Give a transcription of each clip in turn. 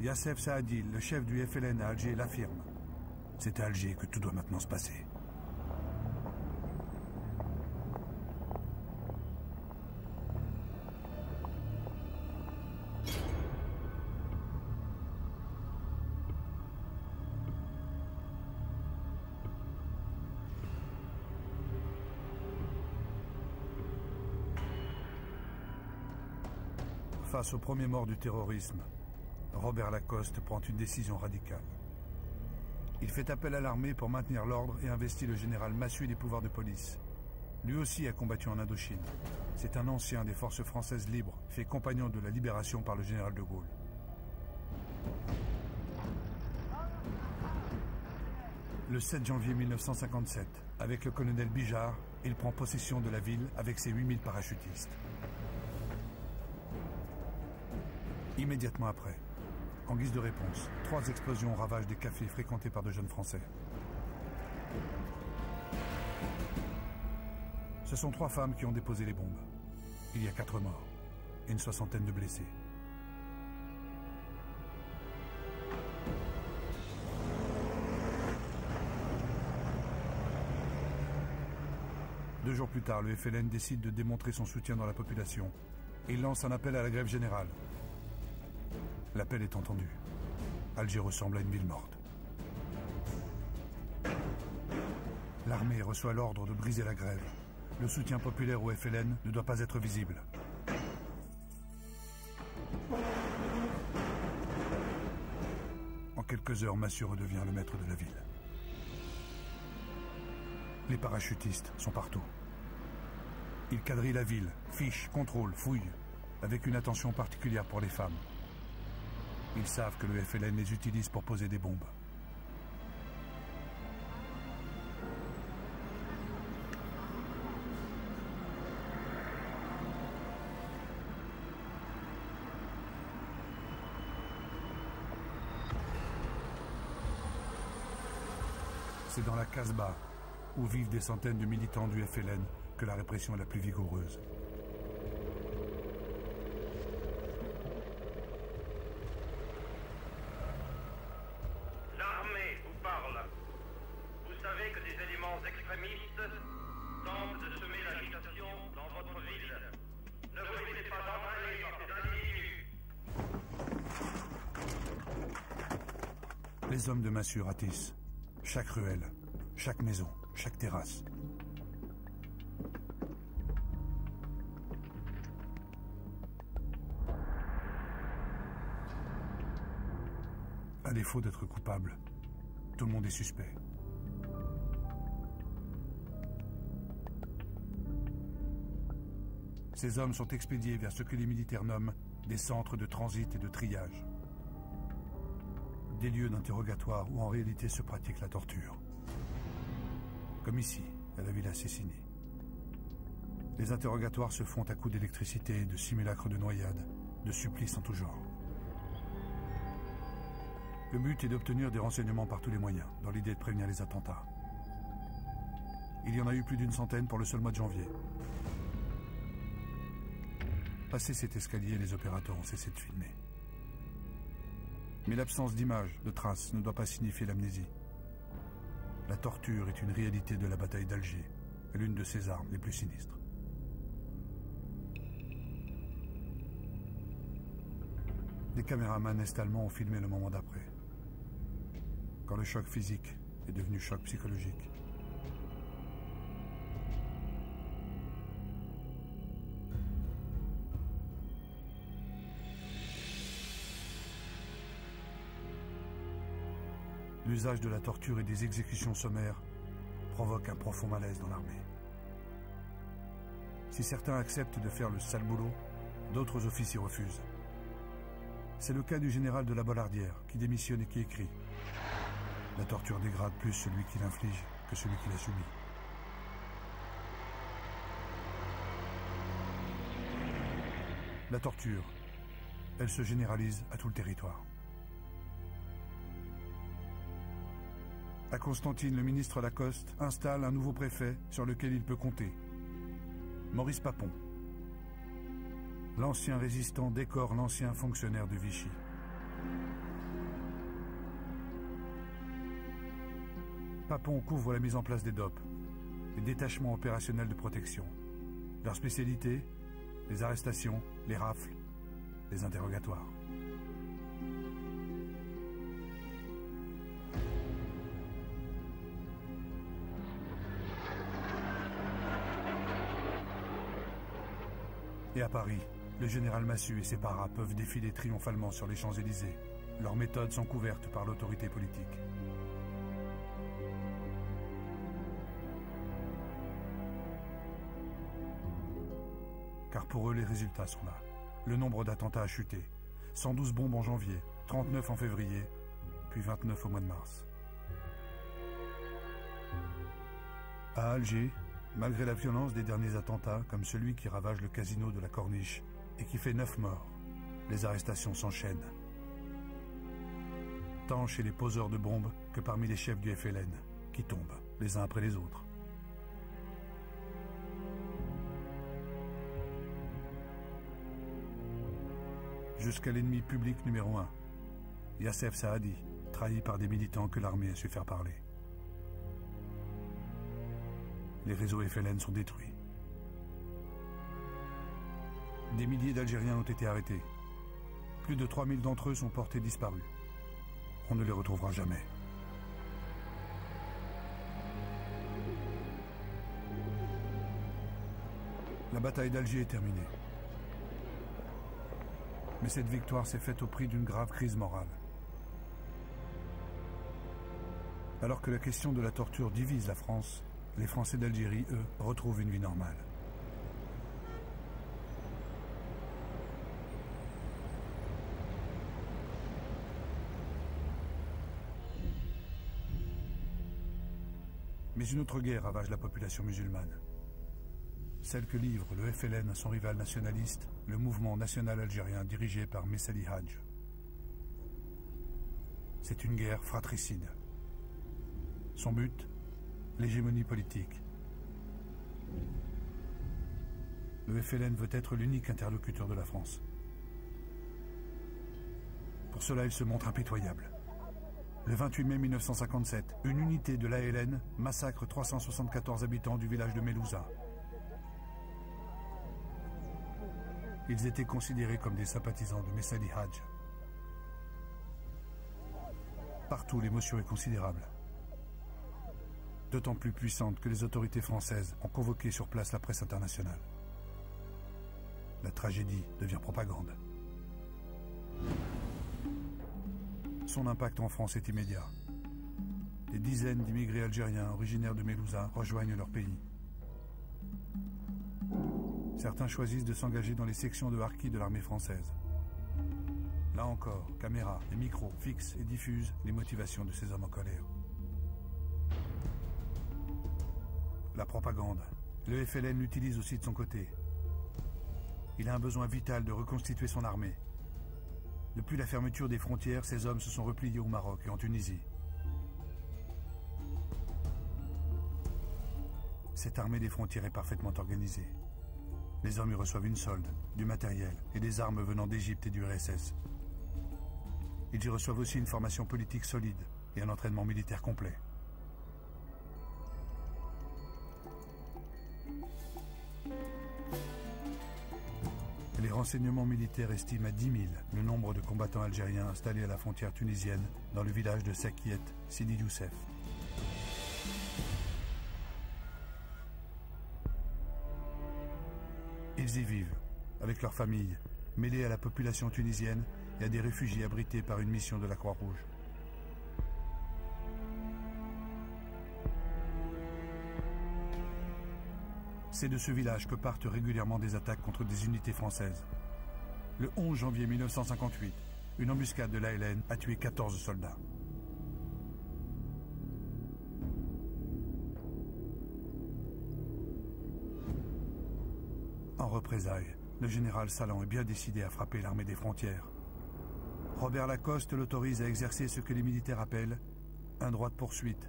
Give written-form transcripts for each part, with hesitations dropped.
Yassef Saadil, le chef du FLN à Alger, l'affirme. C'est à Alger que tout doit maintenant se passer. Face au premier mort du terrorisme, Robert Lacoste prend une décision radicale. Il fait appel à l'armée pour maintenir l'ordre et investit le général Massu des pouvoirs de police. Lui aussi a combattu en Indochine. C'est un ancien des forces françaises libres, fait compagnon de la libération par le général de Gaulle. Le 7 janvier 1957, avec le colonel Bijard, il prend possession de la ville avec ses 8000 parachutistes. Immédiatement après, en guise de réponse, 3 explosions ravagent des cafés fréquentés par de jeunes Français. Ce sont 3 femmes qui ont déposé les bombes. Il y a 4 morts et une 60aine de blessés. Deux jours plus tard, le FLN décide de démontrer son soutien dans la population et il lance un appel à la grève générale. L'appel est entendu. Alger ressemble à une ville morte. L'armée reçoit l'ordre de briser la grève. Le soutien populaire au FLN ne doit pas être visible. En quelques heures, Massu redevient le maître de la ville. Les parachutistes sont partout. Ils quadrillent la ville, fichent, contrôlent, fouillent, avec une attention particulière pour les femmes. Ils savent que le FLN les utilise pour poser des bombes. C'est dans la Casbah, où vivent des centaines de militants du FLN, que la répression est la plus vigoureuse. Vous savez que des éléments extrémistes tentent de semer l'agitation dans votre ville. Ne vous laissez pas entraîner par ces individus. Les hommes de Massu ratissent chaque ruelle, chaque maison, chaque terrasse. À défaut d'être coupable, tout le monde est suspect. Ces hommes sont expédiés vers ce que les militaires nomment des centres de transit et de triage. Des lieux d'interrogatoire où en réalité se pratique la torture. Comme ici, à la Villa Cecchini. Les interrogatoires se font à coups d'électricité, de simulacres de noyade, de supplices en tout genre. Le but est d'obtenir des renseignements par tous les moyens, dans l'idée de prévenir les attentats. Il y en a eu plus d'une centaine pour le seul mois de janvier. Passé cet escalier, les opérateurs ont cessé de filmer. Mais l'absence d'images, de traces, ne doit pas signifier l'amnésie. La torture est une réalité de la bataille d'Alger, et l'une de ses armes les plus sinistres. Des caméramans est-allemands ont filmé le moment d'après, quand le choc physique est devenu choc psychologique. L'usage de la torture et des exécutions sommaires provoque un profond malaise dans l'armée. Si certains acceptent de faire le sale boulot, d'autres officiers refusent. C'est le cas du général de la Bollardière qui démissionne et qui écrit « La torture dégrade plus celui qui l'inflige que celui qui la subit ». La torture, elle se généralise à tout le territoire. À Constantine, le ministre Lacoste installe un nouveau préfet sur lequel il peut compter. Maurice Papon. L'ancien résistant décore l'ancien fonctionnaire de Vichy. Papon couvre la mise en place des DOP, les détachements opérationnels de protection. Leur spécialité, les arrestations, les rafles, les interrogatoires. Et à Paris, le général Massu et ses paras peuvent défiler triomphalement sur les Champs-Élysées. Leurs méthodes sont couvertes par l'autorité politique. Car pour eux, les résultats sont là. Le nombre d'attentats a chuté. 112 bombes en janvier, 39 en février, puis 29 au mois de mars. À Alger, malgré la violence des derniers attentats, comme celui qui ravage le casino de la Corniche et qui fait 9 morts, les arrestations s'enchaînent. Tant chez les poseurs de bombes que parmi les chefs du FLN, qui tombent les uns après les autres. Jusqu'à l'ennemi public numéro 1, Yassef Saadi, trahi par des militants que l'armée a su faire parler. Les réseaux FLN sont détruits. Des milliers d'Algériens ont été arrêtés. Plus de 3000 d'entre eux sont portés disparus. On ne les retrouvera jamais. La bataille d'Alger est terminée. Mais cette victoire s'est faite au prix d'une grave crise morale. Alors que la question de la torture divise la France, les Français d'Algérie, eux, retrouvent une vie normale. Mais une autre guerre ravage la population musulmane. Celle que livre le FLN à son rival nationaliste, le mouvement national algérien dirigé par Messali Hadj. C'est une guerre fratricide. Son but, l'hégémonie politique. Le FLN veut être l'unique interlocuteur de la France. Pour cela, il se montre impitoyable. Le 28 mai 1957, une unité de l'ALN massacre 374 habitants du village de Melouza. Ils étaient considérés comme des sympathisants de Messali Hadj. Partout, l'émotion est considérable. D'autant plus puissante que les autorités françaises ont convoqué sur place la presse internationale. La tragédie devient propagande. Son impact en France est immédiat. Des dizaines d'immigrés algériens originaires de Melouza rejoignent leur pays. Certains choisissent de s'engager dans les sections de harki de l'armée française. Là encore, caméras et micros fixent et diffusent les motivations de ces hommes en colère. La propagande. Le FLN l'utilise aussi de son côté. Il a un besoin vital de reconstituer son armée. Depuis la fermeture des frontières, ces hommes se sont repliés au Maroc et en Tunisie. Cette armée des frontières est parfaitement organisée. Les hommes y reçoivent une solde, du matériel et des armes venant d'Égypte et du RSS. Ils y reçoivent aussi une formation politique solide et un entraînement militaire complet. Les renseignements militaires estiment à 10 000 le nombre de combattants algériens installés à la frontière tunisienne dans le village de Sakiet, Sidi Youssef. Ils y vivent, avec leurs familles, mêlés à la population tunisienne et à des réfugiés abrités par une mission de la Croix-Rouge. C'est de ce village que partent régulièrement des attaques contre des unités françaises. Le 11 janvier 1958, une embuscade de l'ALN a tué 14 soldats. En représailles, le général Salan est bien décidé à frapper l'armée des frontières. Robert Lacoste l'autorise à exercer ce que les militaires appellent un droit de poursuite.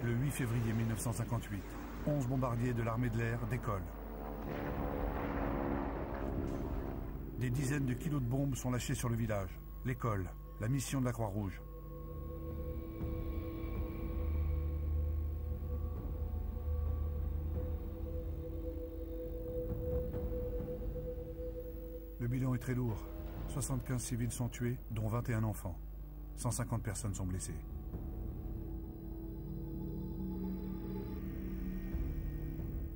Le 8 février 1958, 11 bombardiers de l'armée de l'air décollent. Des dizaines de kilos de bombes sont lâchés sur le village, l'école, la mission de la Croix-Rouge. Le bilan est très lourd. 75 civils sont tués, dont 21 enfants. 150 personnes sont blessées.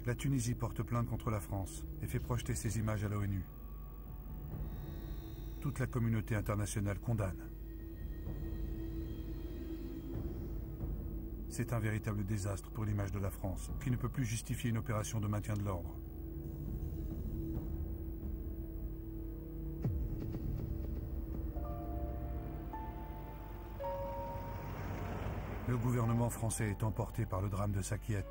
La Tunisie porte plainte contre la France et fait projeter ces images à l'ONU. Toute la communauté internationale condamne. C'est un véritable désastre pour l'image de la France, qui ne peut plus justifier une opération de maintien de l'ordre. Le gouvernement français est emporté par le drame de Sakiet.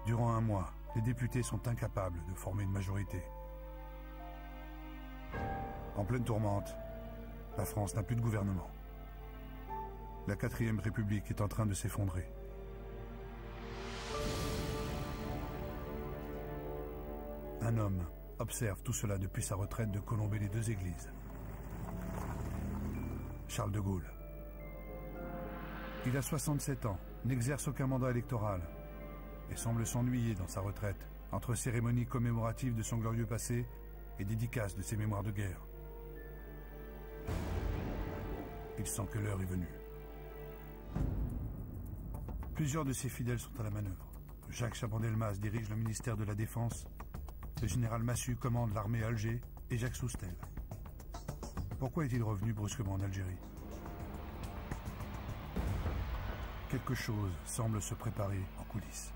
Durant un mois, les députés sont incapables de former une majorité. En pleine tourmente, la France n'a plus de gouvernement. La 4e République est en train de s'effondrer. Un homme observe tout cela depuis sa retraite de colomber les 2 églises. Charles de Gaulle. Il a 67 ans, n'exerce aucun mandat électoral et semble s'ennuyer dans sa retraite, entre cérémonies commémoratives de son glorieux passé et dédicaces de ses mémoires de guerre. Il sent que l'heure est venue. Plusieurs de ses fidèles sont à la manœuvre. Jacques Chaban-Delmas dirige le ministère de la Défense, le général Massu commande l'armée à Alger et Jacques Soustel. Pourquoi est-il revenu brusquement en Algérie? Quelque chose semble se préparer en coulisses.